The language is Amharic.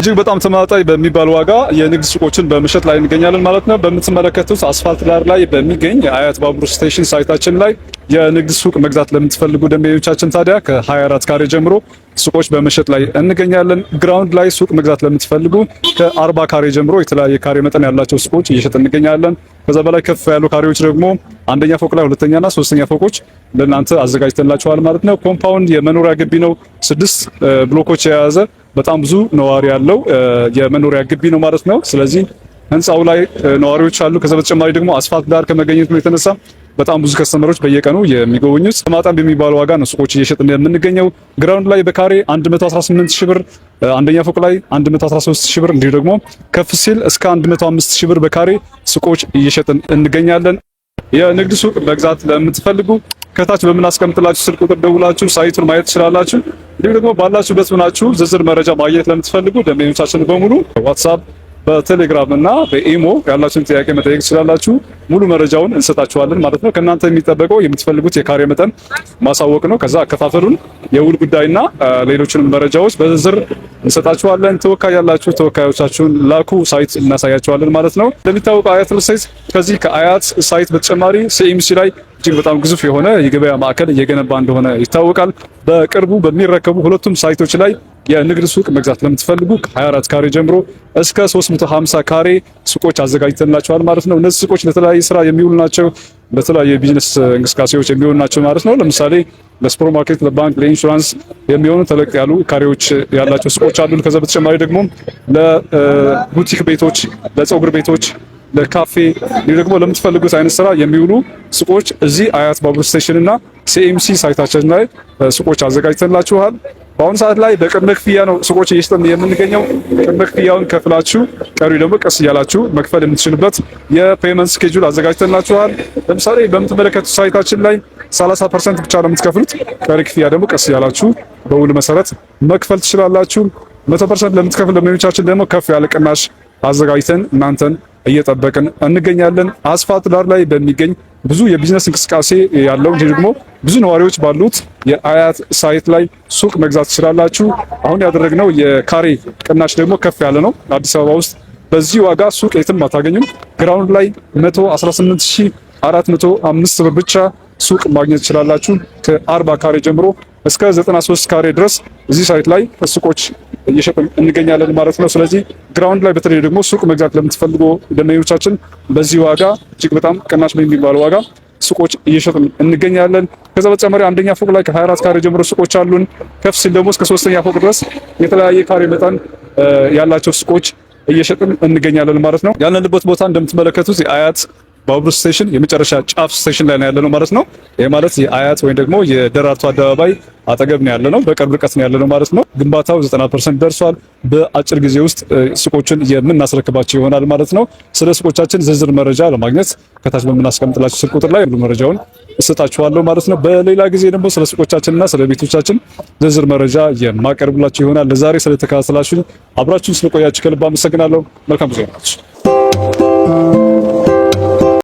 እጅግ በጣም ተመጣጣኝ በሚባል ዋጋ የንግድ ሱቆችን በመሸጥ ላይ እንገኛለን ማለት ነው። በምትመለከቱት አስፋልት ዳር ላይ በሚገኝ የአያት ባቡር ስቴሽን ሳይታችን ላይ የንግድ ሱቅ መግዛት ለምትፈልጉ ደንበኞቻችን ታዲያ ከ24 ካሬ ጀምሮ ሱቆች በመሸጥ ላይ እንገኛለን። ግራውንድ ላይ ሱቅ መግዛት ለምትፈልጉ ከ40 ካሬ ጀምሮ የተለያየ ካሬ መጠን ያላቸው ሱቆች እየሸጥ እንገኛለን። ከዛ በላይ ከፍ ያሉ ካሬዎች ደግሞ አንደኛ ፎቅ ላይ ሁለተኛና ሶስተኛ ፎቆች ለእናንተ አዘጋጅተንላችኋል ማለት ነው። ኮምፓውንድ የመኖሪያ ግቢ ነው። 6 ብሎኮች የያዘ በጣም ብዙ ነዋሪ ያለው የመኖሪያ ግቢ ነው ማለት ነው። ስለዚህ ህንጻው ላይ ነዋሪዎች አሉ። ከዛ በተጨማሪ ደግሞ አስፋልት ዳር ከመገኘቱ የተነሳ በጣም ብዙ ከስተመሮች በየቀኑ የሚጎበኙት ተማጣን በሚባል ዋጋ ነው ሱቆች እየሸጥን የምንገኘው። ግራውንድ ላይ በካሬ 118,000 ብር፣ አንደኛ ፎቅ ላይ 113,000 ብር እንዲሁ ደግሞ ከፍ ሲል እስከ 105,000 ብር በካሬ ሱቆች እየሸጥን እንገኛለን። የንግድ ሱቅ መግዛት ለምትፈልጉ ከታች በምናስቀምጥላችሁ ስልክ ቁጥር ደውላችሁ ሳይቱን ማየት ትችላላችሁ። እንዲሁ ደግሞ ባላችሁበት ሆናችሁ ዝርዝር መረጃ ማግኘት ለምትፈልጉ ደንበኞቻችን በሙሉ ዋትስአፕ በቴሌግራም እና በኢሞ ያላችሁን ጥያቄ መጠየቅ ትችላላችሁ። ሙሉ መረጃውን እንሰጣችኋለን ማለት ነው። ከእናንተ የሚጠበቀው የምትፈልጉት የካሬ መጠን ማሳወቅ ነው። ከዛ አከፋፈሉን፣ የውል ጉዳይና ሌሎችንም መረጃዎች በዝርዝር እንሰጣችኋለን። ተወካይ ያላችሁ ተወካዮቻችሁን ላኩ፣ ሳይት እናሳያችኋለን ማለት ነው። እንደሚታወቀው አያት ሪል እስቴት ከዚህ ከአያት ሳይት በተጨማሪ ሲኤምሲ ላይ እጅግ በጣም ግዙፍ የሆነ የገበያ ማዕከል እየገነባ እንደሆነ ይታወቃል። በቅርቡ በሚረከቡ ሁለቱም ሳይቶች ላይ የንግድ ሱቅ መግዛት ለምትፈልጉ ከ24 ካሬ ጀምሮ እስከ 350 ካሬ ሱቆች አዘጋጅተንላችኋል ማለት ነው። እነዚህ ሱቆች ለተለያየ ስራ የሚውሉ ናቸው። ለተለያየ ቢዝነስ እንቅስቃሴዎች የሚውሉ ናቸው ማለት ነው። ለምሳሌ ለሱፐር ማርኬት፣ ለባንክ፣ ለኢንሹራንስ የሚሆኑ ተለቅ ያሉ ካሬዎች ያላቸው ሱቆች አሉ። ከዛ በተጨማሪ ደግሞ ለቡቲክ ቤቶች፣ ለፀጉር ቤቶች፣ ለካፌ እንዲሁ ደግሞ ለምትፈልጉት አይነት ስራ የሚውሉ ሱቆች እዚህ አያት ባቡር ስቴሽን እና ሲኤምሲ ሳይታችን ላይ ሱቆች አዘጋጅተንላችኋል። በአሁኑ ሰዓት ላይ በቅድመ ክፍያ ነው ሱቆች እየሸጥን የምንገኘው። ቅድመ ክፍያውን ከፍላችሁ ቀሪ ደግሞ ቀስ እያላችሁ መክፈል የምትችሉበት የፔመንት ስኬጁል አዘጋጅተንላችኋል። ለምሳሌ በምትመለከቱት ሳይታችን ላይ 30% ብቻ ነው የምትከፍሉት። ቀሪ ክፍያ ደግሞ ቀስ እያላችሁ በውል መሰረት መክፈል ትችላላችሁ። 100% ለምትከፍሉ ደንበኞቻችን ደግሞ ከፍ ያለ ቅናሽ አዘጋጅተን እናንተን እየጠበቅን እንገኛለን። አስፋልት ዳር ላይ በሚገኝ ብዙ የቢዝነስ እንቅስቃሴ ያለው እንጂ ደግሞ ብዙ ነዋሪዎች ባሉት የአያት ሳይት ላይ ሱቅ መግዛት ትችላላችሁ። አሁን ያደረግነው የካሬ ቅናሽ ደግሞ ከፍ ያለ ነው። አዲስ አበባ ውስጥ በዚህ ዋጋ ሱቅ የትም አታገኙም። ግራውንድ ላይ 118,405 ብር ብቻ ሱቅ ማግኘት ትችላላችሁ። ከ40 ካሬ ጀምሮ እስከ 93 ካሬ ድረስ እዚህ ሳይት ላይ ሱቆች እየሸጥን እንገኛለን ማለት ነው። ስለዚህ ግራውንድ ላይ በተለይ ደግሞ ሱቅ መግዛት ለምትፈልጉ ደንበኞቻችን በዚህ ዋጋ እጅግ በጣም ቅናሽ በሚባል ዋጋ ሱቆች እየሸጥን እንገኛለን። ከዛ በተጨማሪ አንደኛ ፎቅ ላይ ከ24 ካሬ ጀምሮ ሱቆች አሉን። ከፍ ሲል ደግሞ እስከ 3ኛ ፎቅ ድረስ የተለያየ ካሬ መጠን ያላቸው ሱቆች እየሸጥን እንገኛለን ማለት ነው። ያለንበት ቦታ እንደምትመለከቱት የአያት ባቡር ስቴሽን የመጨረሻ ጫፍ ስቴሽን ላይ ነው ያለነው ማለት ነው። ይሄ ማለት የአያት ወይም ደግሞ የደራርቱ አደባባይ አጠገብ ነው ያለነው፣ በቅርብ ርቀት ነው ያለነው ማለት ነው። ግንባታው 90% ደርሷል። በአጭር ጊዜ ውስጥ ሱቆችን የምናስረክባቸው ይሆናል ማለት ነው። ስለ ሱቆቻችን ዝርዝር መረጃ ለማግኘት ከታች በምናስቀምጥላችሁ ስልክ ቁጥር ላይ ሁሉ መረጃውን እሰጣችኋለሁ ማለት ነው። በሌላ ጊዜ ደግሞ ስለ ሱቆቻችንና ስለ ቤቶቻችን ዝርዝር መረጃ የማቀርብላችሁ ይሆናል። ለዛሬ ስለተከታተላችሁ አብራችሁን ስለቆያችሁ ከልብ አመሰግናለሁ። መልካም ጊዜ ይሁንላችሁ።